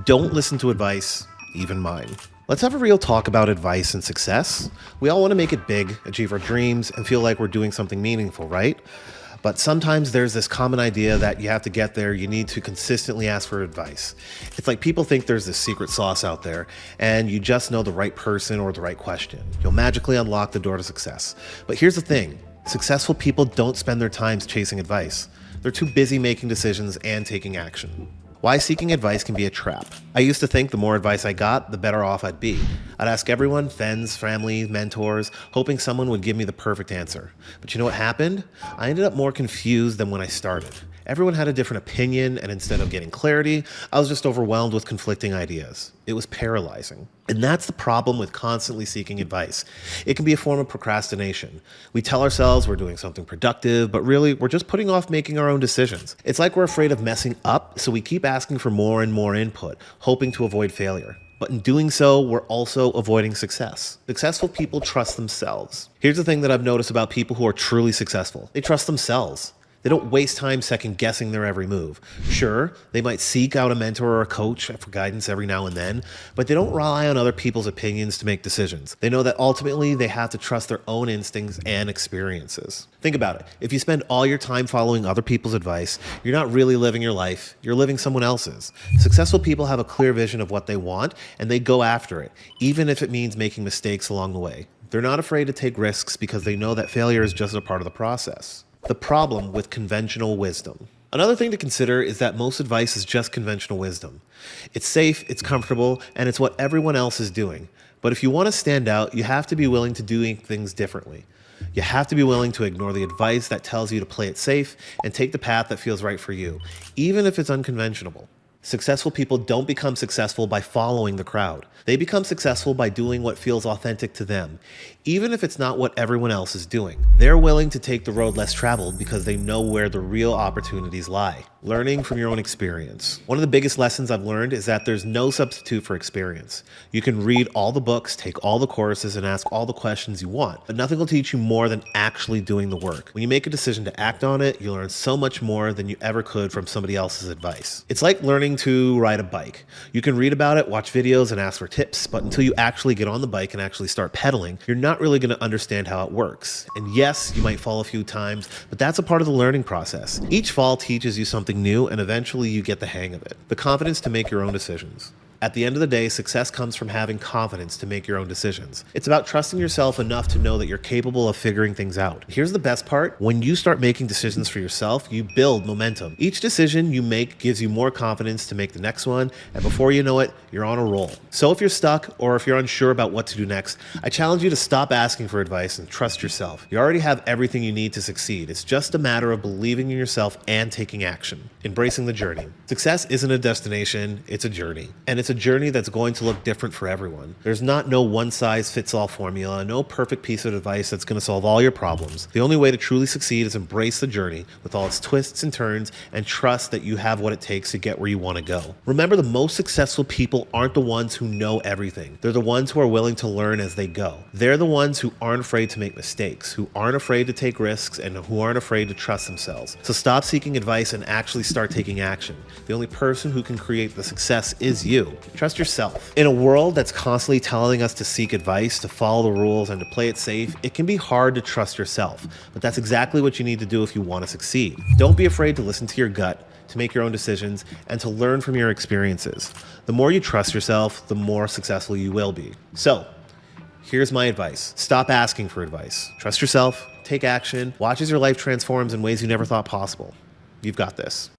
don't listen to advice, even mine. Let's have a real talk about advice and success. We all want to make it big, achieve our dreams, and feel like we're doing something meaningful, right? But sometimes there's this common idea that you have to get there, you need to consistently ask for advice. It's like people think there's this secret sauce out there, and you just know the right person or the right question. You'll magically unlock the door to success. But here's the thing, successful people don't spend their time chasing advice. They're too busy making decisions and taking action. Why seeking advice can be a trap. I used to think the more advice I got, the better off I'd be. I'd ask everyone, friends, family, mentors, hoping someone would give me the perfect answer. But you know what happened? I ended up more confused than when I started. Everyone had a different opinion, and instead of getting clarity, I was just overwhelmed with conflicting ideas. It was paralyzing. And that's the problem with constantly seeking advice. It can be a form of procrastination. We tell ourselves we're doing something productive, but really we're just putting off making our own decisions. It's like we're afraid of messing up, so we keep asking for more and more input, hoping to avoid failure. But in doing so, we're also avoiding success. Successful people trust themselves. Here's the thing that I've noticed about people who are truly successful. They trust themselves. They don't waste time second-guessing their every move. Sure, they might seek out a mentor or a coach for guidance every now and then, but they don't rely on other people's opinions to make decisions. They know that ultimately they have to trust their own instincts and experiences. Think about it. If you spend all your time following other people's advice, you're not really living your life, you're living someone else's. Successful people have a clear vision of what they want, and they go after it, even if it means making mistakes along the way. They're not afraid to take risks because they know that failure is just a part of the process. The problem with conventional wisdom. Another thing to consider is that most advice is just conventional wisdom. It's safe, it's comfortable, and it's what everyone else is doing. But if you want to stand out, you have to be willing to do things differently. You have to be willing to ignore the advice that tells you to play it safe and take the path that feels right for you, even if it's unconventional. Successful people don't become successful by following the crowd. They become successful by doing what feels authentic to them, even if it's not what everyone else is doing. They're willing to take the road less traveled because they know where the real opportunities lie. Learning from your own experience. One of the biggest lessons I've learned is that there's no substitute for experience. You can read all the books, take all the courses, and ask all the questions you want, but nothing will teach you more than actually doing the work. When you make a decision to act on it, you learn so much more than you ever could from somebody else's advice. It's like learning to ride a bike. You can read about it, watch videos, and ask for tips, but until you actually get on the bike and actually start pedaling, you're not really going to understand how it works. And yes, you might fall a few times, but that's a part of the learning process. Each fall teaches you something new, and eventually you get the hang of it. The confidence to make your own decisions. At the end of the day, success comes from having confidence to make your own decisions. It's about trusting yourself enough to know that you're capable of figuring things out. Here's the best part. When you start making decisions for yourself, you build momentum. Each decision you make gives you more confidence to make the next one, and before you know it, you're on a roll. So if you're stuck or if you're unsure about what to do next, I challenge you to stop asking for advice and trust yourself. You already have everything you need to succeed. It's just a matter of believing in yourself and taking action. Embracing the journey. Success isn't a destination, it's a journey. And it's a journey that's going to look different for everyone. There's no one-size-fits-all formula, no perfect piece of advice that's going to solve all your problems. The only way to truly succeed is embrace the journey with all its twists and turns and trust that you have what it takes to get where you want to go. Remember, the most successful people aren't the ones who know everything. They're the ones who are willing to learn as they go. They're the ones who aren't afraid to make mistakes, who aren't afraid to take risks, and who aren't afraid to trust themselves. So stop seeking advice and actually start taking action. The only person who can create the success is you. Trust yourself. In a world that's constantly telling us to seek advice, to follow the rules, and to play it safe, it can be hard to trust yourself. But that's exactly what you need to do if you want to succeed. Don't be afraid to listen to your gut, to make your own decisions, and to learn from your experiences. The more you trust yourself, the more successful you will be. So, here's my advice. Stop asking for advice. Trust yourself, take action, watch as your life transforms in ways you never thought possible. You've got this.